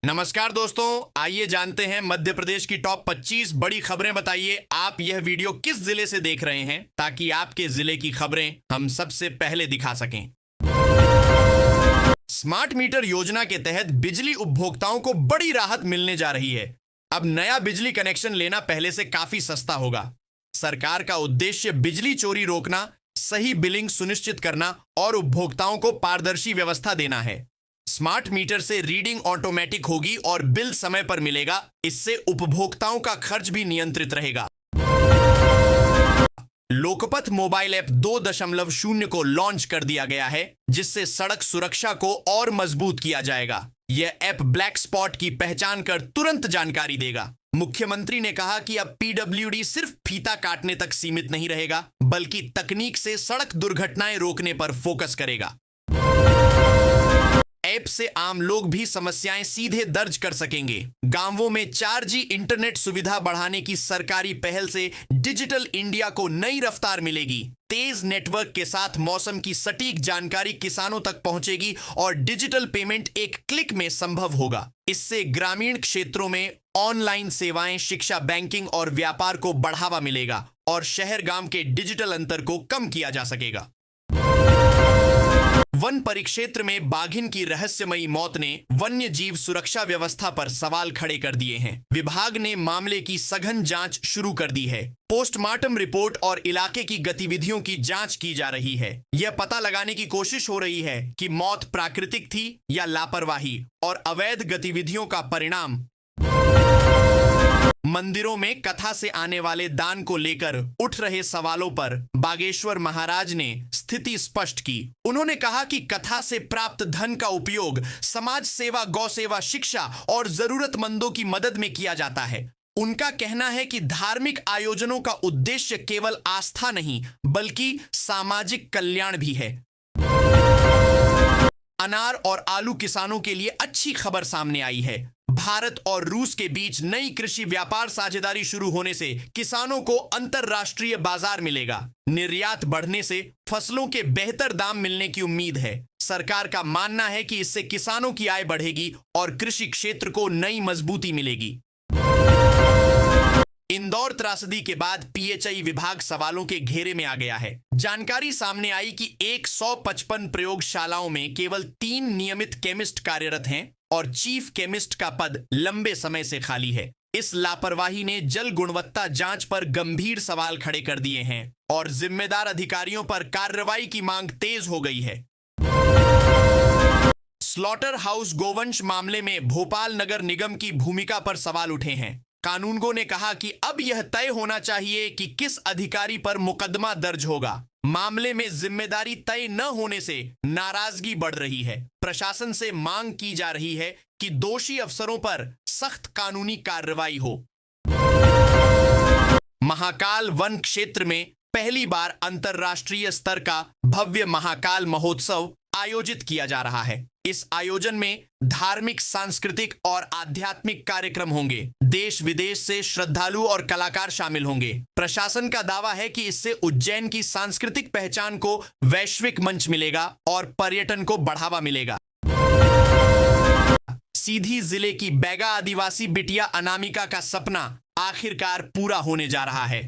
नमस्कार दोस्तों, आइए जानते हैं मध्य प्रदेश की टॉप 25 बड़ी खबरें। बताइए आप यह वीडियो किस जिले से देख रहे हैं ताकि आपके जिले की खबरें हम सबसे पहले दिखा सकें। स्मार्ट मीटर योजना के तहत बिजली उपभोक्ताओं को बड़ी राहत मिलने जा रही है। अब नया बिजली कनेक्शन लेना पहले से काफी सस्ता होगा। सरकार का उद्देश्य बिजली चोरी रोकना, सही बिलिंग सुनिश्चित करना और उपभोक्ताओं को पारदर्शी व्यवस्था देना है। स्मार्ट मीटर से रीडिंग ऑटोमेटिक होगी और बिल समय पर मिलेगा। इससे उपभोक्ताओं का खर्च भी नियंत्रित रहेगा। लोकपथ मोबाइल ऐप 2.0 को लॉन्च कर दिया गया है, जिससे सड़क सुरक्षा को और मजबूत किया जाएगा। यह ऐप ब्लैक स्पॉट की पहचान कर तुरंत जानकारी देगा। मुख्यमंत्री ने कहा कि अब पीडब्ल्यूडी सिर्फ फीता काटने तक सीमित नहीं रहेगा, बल्कि तकनीक से सड़क दुर्घटनाएं रोकने पर फोकस करेगा। ऐप से आम लोग भी समस्याएं सीधे दर्ज कर सकेंगे। गांवों में 4G इंटरनेट सुविधा बढ़ाने की सरकारी पहल से डिजिटल इंडिया को नई रफ्तार मिलेगी। तेज नेटवर्क के साथ मौसम की सटीक जानकारी किसानों तक पहुंचेगी और डिजिटल पेमेंट एक क्लिक में संभव होगा। इससे ग्रामीण क्षेत्रों में ऑनलाइन सेवाएं, शिक्षा, बैंकिंग और व्यापार को बढ़ावा मिलेगा और शहर गांव के डिजिटल अंतर को कम किया जा सकेगा। वन परिक्षेत्र में बाघिन की रहस्यमयी मौत ने वन्य जीव सुरक्षा व्यवस्था पर सवाल खड़े कर दिए हैं। विभाग ने मामले की सघन जांच शुरू कर दी है। पोस्टमार्टम रिपोर्ट और इलाके की गतिविधियों की जांच की जा रही है। यह पता लगाने की कोशिश हो रही है कि मौत प्राकृतिक थी या लापरवाही और अवैध गतिविधियों का परिणाम। मंदिरों में कथा से आने वाले दान को लेकर उठ रहे सवालों पर बागेश्वर महाराज ने स्थिति स्पष्ट की। उन्होंने कहा कि कथा से प्राप्त धन का उपयोग समाज सेवा, गौ सेवा, शिक्षा और जरूरतमंदों की मदद में किया जाता है। उनका कहना है कि धार्मिक आयोजनों का उद्देश्य केवल आस्था नहीं, बल्कि सामाजिक कल्याण भी है। अनार और आलू किसानों के लिए अच्छी खबर सामने आई है। भारत और रूस के बीच नई कृषि व्यापार साझेदारी शुरू होने से किसानों को अंतरराष्ट्रीय बाजार मिलेगा। निर्यात बढ़ने से फसलों के बेहतर दाम मिलने की उम्मीद है। सरकार का मानना है कि इससे किसानों की आय बढ़ेगी और कृषि क्षेत्र को नई मजबूती मिलेगी। इंदौर त्रासदी के बाद पीएचई विभाग सवालों के घेरे में आ गया है। जानकारी सामने आई कि 155 प्रयोगशालाओं में केवल 3 नियमित केमिस्ट कार्यरत हैं और चीफ केमिस्ट का पद लंबे समय से खाली है। इस लापरवाही ने जल गुणवत्ता जांच पर गंभीर सवाल खड़े कर दिए हैं और जिम्मेदार अधिकारियों पर कार्रवाई की मांग तेज हो गई है। स्लॉटर हाउस गोवंश मामले में भोपाल नगर निगम की भूमिका पर सवाल उठे हैं। कानूनगो ने कहा कि अब यह तय होना चाहिए कि किस अधिकारी पर मुकदमा दर्ज होगा। मामले में जिम्मेदारी तय न होने से नाराजगी बढ़ रही है। प्रशासन से मांग की जा रही है कि दोषी अफसरों पर सख्त कानूनी कार्रवाई हो। महाकाल वन क्षेत्र में पहली बार अंतर्राष्ट्रीय स्तर का भव्य महाकाल महोत्सव आयोजित किया जा रहा है। इस आयोजन में धार्मिक, सांस्कृतिक और आध्यात्मिक कार्यक्रम होंगे। देश विदेश से श्रद्धालु और कलाकार शामिल होंगे। प्रशासन का दावा है कि इससे उज्जैन की सांस्कृतिक पहचान को वैश्विक मंच मिलेगा और पर्यटन को बढ़ावा मिलेगा। सीधी जिले की बैगा आदिवासी बिटिया अनामिका का सपना आखिरकार पूरा होने जा रहा है।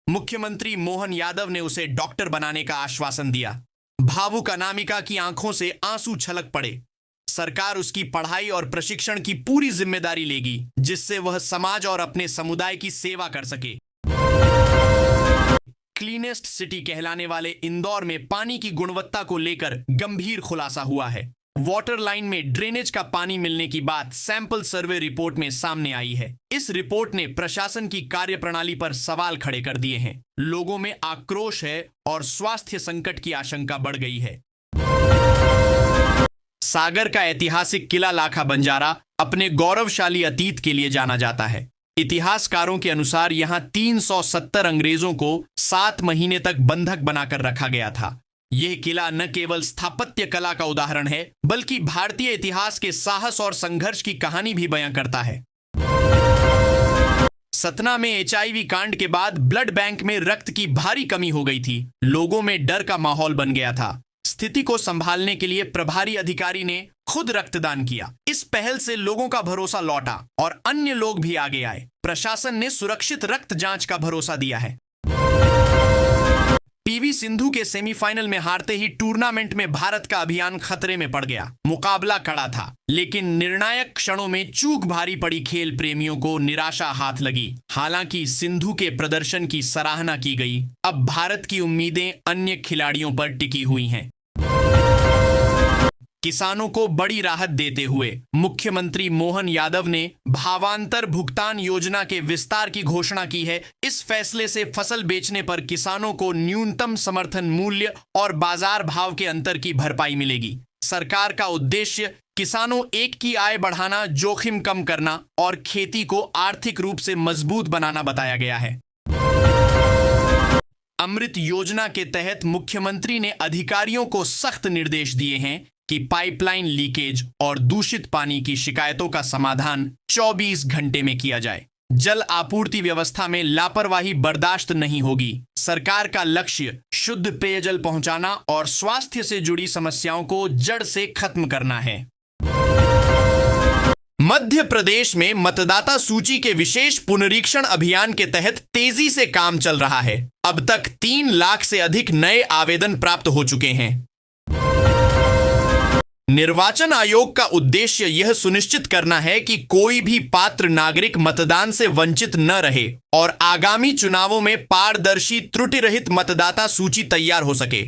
मुख्यमंत्री मोहन यादव ने उसे डॉक्टर बनाने का आश्वासन दिया। भावुक अनामिका की आंखों से आंसू छलक पड़े। सरकार उसकी पढ़ाई और प्रशिक्षण की पूरी जिम्मेदारी लेगी, जिससे वह समाज और अपने समुदाय की सेवा कर सके। क्लीनेस्ट सिटी कहलाने वाले इंदौर में पानी की गुणवत्ता को लेकर गंभीर खुलासा हुआ है। वाटर लाइन में ड्रेनेज का पानी मिलने की बात सैंपल सर्वे रिपोर्ट में सामने आई है। इस रिपोर्ट ने प्रशासन की कार्यप्रणाली पर सवाल खड़े कर दिए हैं। लोगों में आक्रोश है और स्वास्थ्य संकट की आशंका बढ़ गई है। सागर का ऐतिहासिक किला लाखा बंजारा अपने गौरवशाली अतीत के लिए जाना जाता है। इतिहासकारों के अनुसार यहां 370 अंग्रेजों को 7 महीने तक बंधक बनाकर रखा गया था। यह किला न केवल स्थापत्य कला का उदाहरण है, बल्कि भारतीय इतिहास के साहस और संघर्ष की कहानी भी बयां करता है। सतना में एचआईवी कांड के बाद ब्लड बैंक में रक्त की भारी कमी हो गई थी। लोगों में डर का माहौल बन गया था। स्थिति को संभालने के लिए प्रभारी अधिकारी ने खुद रक्तदान किया। इस पहल से लोगों का भरोसा लौटा और अन्य लोग भी आगे आए। प्रशासन ने सुरक्षित रक्त जांच का भरोसा दिया है। पीवी सिंधु के सेमीफाइनल में हारते ही टूर्नामेंट में भारत का अभियान खतरे में पड़ गया। मुकाबला कड़ा था, लेकिन निर्णायक क्षणों में चूक भारी पड़ी खेल प्रेमियों को निराशा हाथ लगी। हालांकि सिंधु के प्रदर्शन की सराहना की गई। अब भारत की उम्मीदें अन्य खिलाड़ियों पर टिकी हुई हैं। किसानों को बड़ी राहत देते हुए मुख्यमंत्री मोहन यादव ने भावांतर भुगतान योजना के विस्तार की घोषणा की है। इस फैसले से फसल बेचने पर किसानों को न्यूनतम समर्थन मूल्य और बाजार भाव के अंतर की भरपाई मिलेगी। सरकार का उद्देश्य किसानों एक की आय बढ़ाना, जोखिम कम करना और खेती को आर्थिक रूप से मजबूत बनाना बताया गया है। अमृत योजना के तहत मुख्यमंत्री ने अधिकारियों को सख्त निर्देश दिए हैं कि पाइपलाइन लीकेज और दूषित पानी की शिकायतों का समाधान 24 घंटे में किया जाए। जल आपूर्ति व्यवस्था में लापरवाही बर्दाश्त नहीं होगी। सरकार का लक्ष्य शुद्ध पेयजल पहुंचाना और स्वास्थ्य से जुड़ी समस्याओं को जड़ से खत्म करना है। मध्य प्रदेश में मतदाता सूची के विशेष पुनरीक्षण अभियान के तहत तेजी से काम चल रहा है। अब तक 3 लाख से अधिक नए आवेदन प्राप्त हो चुके हैं। निर्वाचन आयोग का उद्देश्य यह सुनिश्चित करना है कि कोई भी पात्र नागरिक मतदान से वंचित न रहे और आगामी चुनावों में पारदर्शी, त्रुटि रहित मतदाता सूची तैयार हो सके।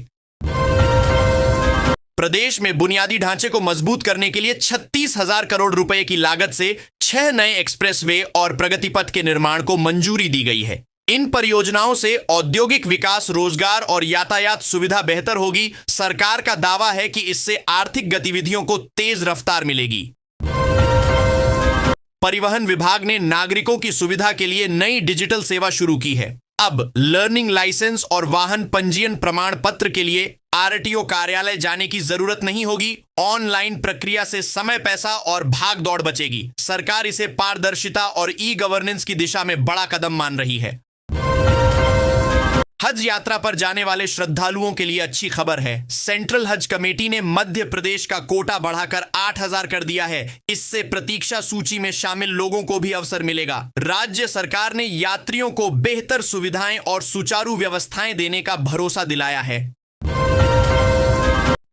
प्रदेश में बुनियादी ढांचे को मजबूत करने के लिए 36,000 करोड़ रुपए की लागत से 6 नए एक्सप्रेसवे और प्रगति पथ के निर्माण को मंजूरी दी गई है। इन परियोजनाओं से औद्योगिक विकास, रोजगार और यातायात सुविधा बेहतर होगी। सरकार का दावा है कि इससे आर्थिक गतिविधियों को तेज रफ्तार मिलेगी। परिवहन विभाग ने नागरिकों की सुविधा के लिए नई डिजिटल सेवा शुरू की है। अब लर्निंग लाइसेंस और वाहन पंजीयन प्रमाण पत्र के लिए आरटीओ कार्यालय जाने की जरूरत नहीं होगी। ऑनलाइन प्रक्रिया से समय, पैसा और भाग दौड़ बचेगी। सरकार इसे पारदर्शिता और ई गवर्नेंस की दिशा में बड़ा कदम मान रही है। हज यात्रा पर जाने वाले श्रद्धालुओं के लिए अच्छी खबर है। सेंट्रल हज कमेटी ने मध्य प्रदेश का कोटा बढ़ाकर 8,000 कर दिया है। इससे प्रतीक्षा सूची में शामिल लोगों को भी अवसर मिलेगा। राज्य सरकार ने यात्रियों को बेहतर सुविधाएं और सुचारू व्यवस्थाएं देने का भरोसा दिलाया है।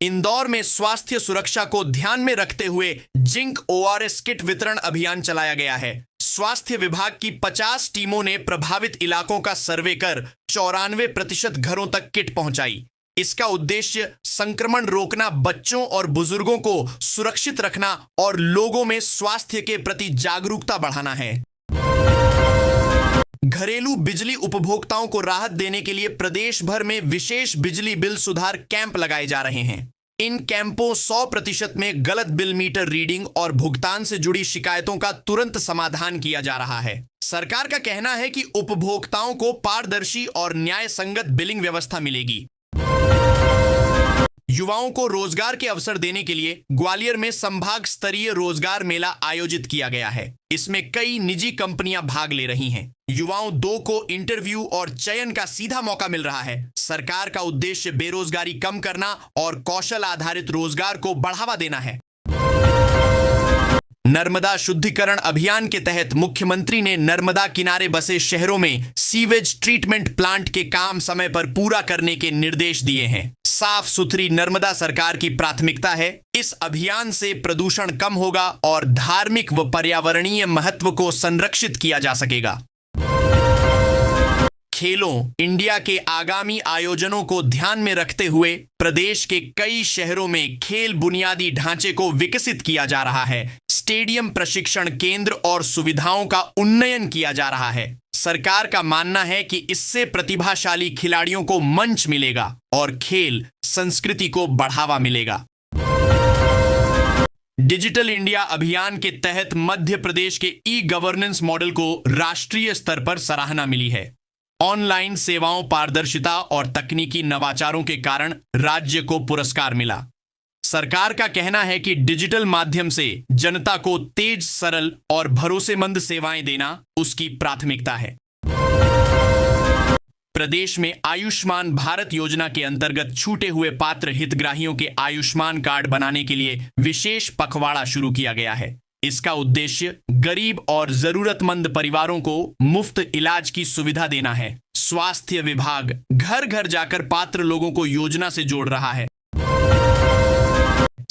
इंदौर में स्वास्थ्य सुरक्षा को ध्यान में रखते हुए जिंक ओआरएस किट वितरण अभियान चलाया गया है। स्वास्थ्य विभाग की 50 टीमों ने प्रभावित इलाकों का सर्वे कर 94% घरों तक किट पहुंचाई। इसका उद्देश्य संक्रमण रोकना, बच्चों और बुजुर्गों को सुरक्षित रखना और लोगों में स्वास्थ्य के प्रति जागरूकता बढ़ाना है। घरेलू बिजली उपभोक्ताओं को राहत देने के लिए प्रदेश भर में विशेष बिजली बिल सुधार कैंप लगाए जा रहे हैं। इन कैंपों 100% में गलत बिल मीटर रीडिंग और भुगतान से जुड़ी शिकायतों का तुरंत समाधान किया जा रहा है। सरकार का कहना है कि उपभोक्ताओं को पारदर्शी और न्याय संगत बिलिंग व्यवस्था मिलेगी। युवाओं को रोजगार के अवसर देने के लिए ग्वालियर में संभाग स्तरीय रोजगार मेला आयोजित किया गया है। इसमें कई निजी कंपनियां भाग ले रही हैं। युवाओं 2 को इंटरव्यू और चयन का सीधा मौका मिल रहा है। सरकार का उद्देश्य बेरोजगारी कम करना और कौशल आधारित रोजगार को बढ़ावा देना है। नर्मदा शुद्धिकरण अभियान के तहत मुख्यमंत्री ने नर्मदा किनारे बसे शहरों में सीवेज ट्रीटमेंट प्लांट के काम समय पर पूरा करने के निर्देश दिए हैं। साफ सुथरी नर्मदा सरकार की प्राथमिकता है। इस अभियान से प्रदूषण कम होगा और धार्मिक व पर्यावरणीय महत्व को संरक्षित किया जा सकेगा। खेलों इंडिया के आगामी आयोजनों को ध्यान में रखते हुए प्रदेश के कई शहरों में खेल बुनियादी ढांचे को विकसित किया जा रहा है। स्टेडियम, प्रशिक्षण केंद्र और सुविधाओं का उन्नयन किया जा रहा है। सरकार का मानना है कि इससे प्रतिभाशाली खिलाड़ियों को मंच मिलेगा और खेल संस्कृति को बढ़ावा मिलेगा। डिजिटल इंडिया अभियान के तहत मध्य प्रदेश के ई गवर्नेंस मॉडल को राष्ट्रीय स्तर पर सराहना मिली है। ऑनलाइन सेवाओं, पारदर्शिता और तकनीकी नवाचारों के कारण राज्य को पुरस्कार मिला। सरकार का कहना है कि डिजिटल माध्यम से जनता को तेज, सरल और भरोसेमंद सेवाएं देना उसकी प्राथमिकता है। प्रदेश में आयुष्मान भारत योजना के अंतर्गत छूटे हुए पात्र हितग्राहियों के आयुष्मान कार्ड बनाने के लिए विशेष पखवाड़ा शुरू किया गया है। इसका उद्देश्य गरीब और जरूरतमंद परिवारों को मुफ्त इलाज की सुविधा देना है। स्वास्थ्य विभाग घर घर जाकर पात्र लोगों को योजना से जोड़ रहा है।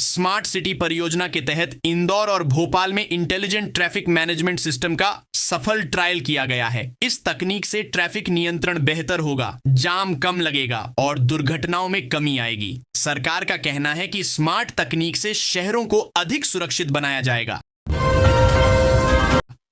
स्मार्ट सिटी परियोजना के तहत इंदौर और भोपाल में इंटेलिजेंट ट्रैफिक मैनेजमेंट सिस्टम का सफल ट्रायल किया गया है। इस तकनीक से ट्रैफिक नियंत्रण बेहतर होगा, जाम कम लगेगा और दुर्घटनाओं में कमी आएगी। सरकार का कहना है कि स्मार्ट तकनीक से शहरों को अधिक सुरक्षित बनाया जाएगा।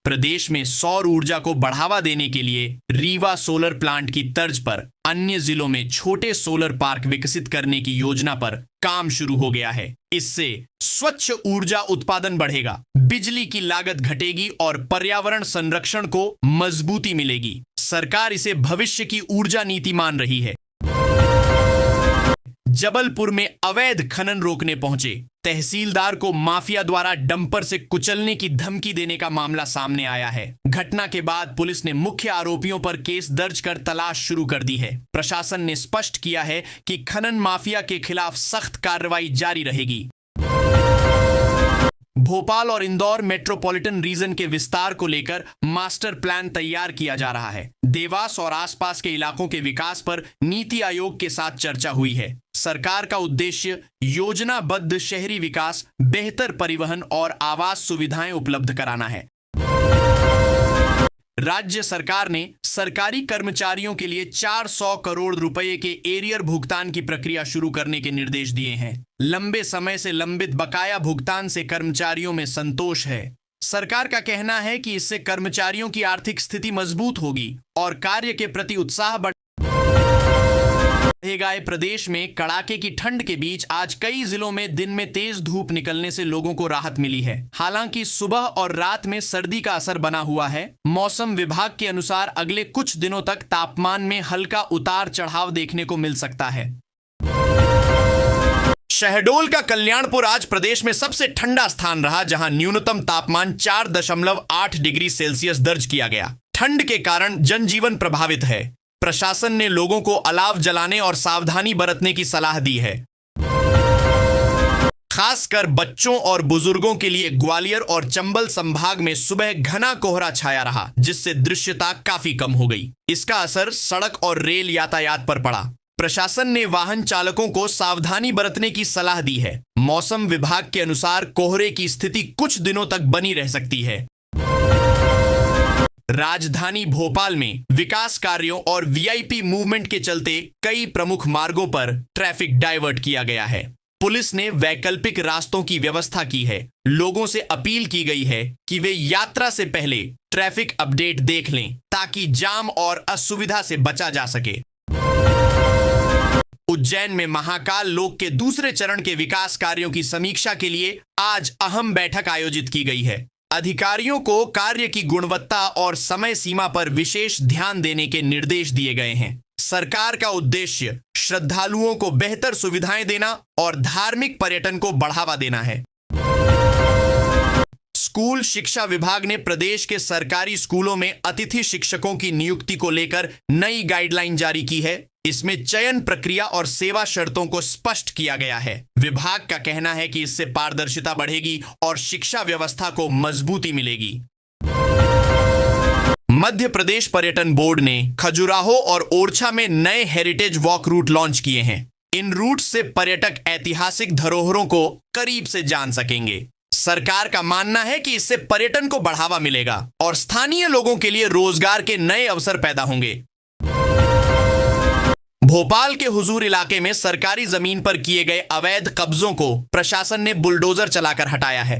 प्रदेश में सौर ऊर्जा को बढ़ावा देने के लिए रीवा सोलर प्लांट की तर्ज पर अन्य जिलों में छोटे सोलर पार्क विकसित करने की योजना पर काम शुरू हो गया है। इससे स्वच्छ ऊर्जा उत्पादन बढ़ेगा, बिजली की लागत घटेगी और पर्यावरण संरक्षण को मजबूती मिलेगी। सरकार इसे भविष्य की ऊर्जा नीति मान रही है। जबलपुर में अवैध खनन रोकने पहुंचे तहसीलदार को माफिया द्वारा डंपर से कुचलने की धमकी देने का मामला सामने आया है। घटना के बाद पुलिस ने मुख्य आरोपियों पर केस दर्ज कर तलाश शुरू कर दी है। प्रशासन ने स्पष्ट किया है कि खनन माफिया के खिलाफ सख्त कार्रवाई जारी रहेगी। भोपाल और इंदौर मेट्रोपॉलिटन रीजन के विस्तार को लेकर मास्टर प्लान तैयार किया जा रहा है। देवास और आसपास के इलाकों के विकास पर नीति आयोग के साथ चर्चा हुई है। सरकार का उद्देश्य योजनाबद्ध शहरी विकास, बेहतर परिवहन और आवास सुविधाएं उपलब्ध कराना है। राज्य सरकार ने सरकारी कर्मचारियों के लिए 400 करोड़ रुपए के एरियर भुगतान की प्रक्रिया शुरू करने के निर्देश दिए हैं। लंबे समय से लंबित बकाया भुगतान से कर्मचारियों में संतोष है। सरकार का कहना है कि इससे कर्मचारियों की आर्थिक स्थिति मजबूत होगी और कार्य के प्रति उत्साह बढ़ेगा। प्रदेश में कड़ाके की ठंड के बीच आज कई जिलों में दिन में तेज धूप निकलने से लोगों को राहत मिली है। हालांकि सुबह और रात में सर्दी का असर बना हुआ है। मौसम विभाग के अनुसार अगले कुछ दिनों तक तापमान में हल्का उतार चढ़ाव देखने को मिल सकता है। शहडोल का कल्याणपुर आज प्रदेश में सबसे ठंडा स्थान रहा, जहां न्यूनतम तापमान 4.8 डिग्री सेल्सियस दर्ज किया गया। ठंड के कारण जनजीवन प्रभावित है। प्रशासन ने लोगों को अलाव जलाने और सावधानी बरतने की सलाह दी है। खासकर बच्चों और बुजुर्गों के लिए ग्वालियर और चंबल संभाग में सुबह घना कोहरा छाया रहा, जिससे दृश्यता काफी कम हो गई। इसका असर सड़क और रेल यातायात पर पड़ा। प्रशासन ने वाहन चालकों को सावधानी बरतने की सलाह दी है। मौसम विभाग के अनुसार कोहरे की स्थिति कुछ दिनों तक बनी रह सकती है। राजधानी भोपाल में विकास कार्यों और वीआईपी मूवमेंट के चलते कई प्रमुख मार्गों पर ट्रैफिक डाइवर्ट किया गया है। पुलिस ने वैकल्पिक रास्तों की व्यवस्था की है। लोगों से अपील की गई है कि वे यात्रा से पहले ट्रैफिक अपडेट देख लें, ताकि जाम और असुविधा से बचा जा सके। उज्जैन में महाकाल लोक के दूसरे चरण के विकास कार्यों की समीक्षा के लिए आज अहम बैठक आयोजित की गई है। अधिकारियों को कार्य की गुणवत्ता और समय सीमा पर विशेष ध्यान देने के निर्देश दिए गए हैं। सरकार का उद्देश्य श्रद्धालुओं को बेहतर सुविधाएं देना और धार्मिक पर्यटन को बढ़ावा देना है। स्कूल शिक्षा विभाग ने प्रदेश के सरकारी स्कूलों में अतिथि शिक्षकों की नियुक्ति को लेकर नई गाइडलाइन जारी की है। इसमें चयन प्रक्रिया और सेवा शर्तों को स्पष्ट किया गया है। विभाग का कहना है कि इससे पारदर्शिता बढ़ेगी और शिक्षा व्यवस्था को मजबूती मिलेगी। मध्य प्रदेश पर्यटन बोर्ड ने खजुराहो और ओरछा में नए हेरिटेज वॉक रूट लॉन्च किए हैं। इन रूट से पर्यटक ऐतिहासिक धरोहरों को करीब से जान सकेंगे। सरकार का मानना है कि इससे पर्यटन को बढ़ावा मिलेगा और स्थानीय लोगों के लिए रोजगार के नए अवसर पैदा होंगे। भोपाल के हुजूर इलाके में सरकारी जमीन पर किए गए अवैध कब्जों को प्रशासन ने बुलडोजर चलाकर हटाया है।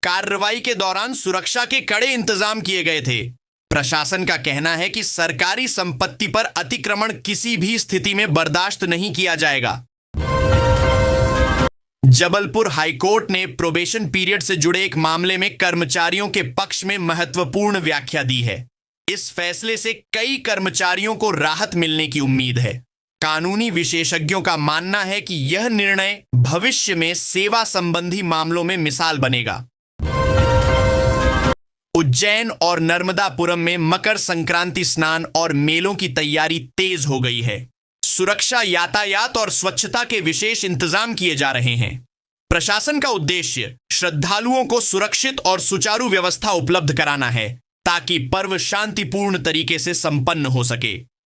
कार्रवाई के दौरान सुरक्षा के कड़े इंतजाम किए गए थे। प्रशासन का कहना है कि सरकारी संपत्ति पर अतिक्रमण किसी भी स्थिति में बर्दाश्त नहीं किया जाएगा। जबलपुर हाईकोर्ट ने प्रोबेशन पीरियड से जुड़े एक मामले में कर्मचारियों के पक्ष में महत्वपूर्ण व्याख्या दी है। इस फैसले से कई कर्मचारियों को राहत मिलने की उम्मीद है। कानूनी विशेषज्ञों का मानना है कि यह निर्णय भविष्य में सेवा संबंधी मामलों में मिसाल बनेगा। उज्जैन और नर्मदापुरम में मकर संक्रांति स्नान और मेलों की तैयारी तेज हो गई है। सुरक्षा, यातायात और स्वच्छता के विशेष इंतजाम किए जा रहे हैं। प्रशासन का उद्देश्य श्रद्धालुओं को सुरक्षित और सुचारू व्यवस्था उपलब्ध कराना है ताकि पर्व शांतिपूर्ण तरीके से संपन्न हो सके।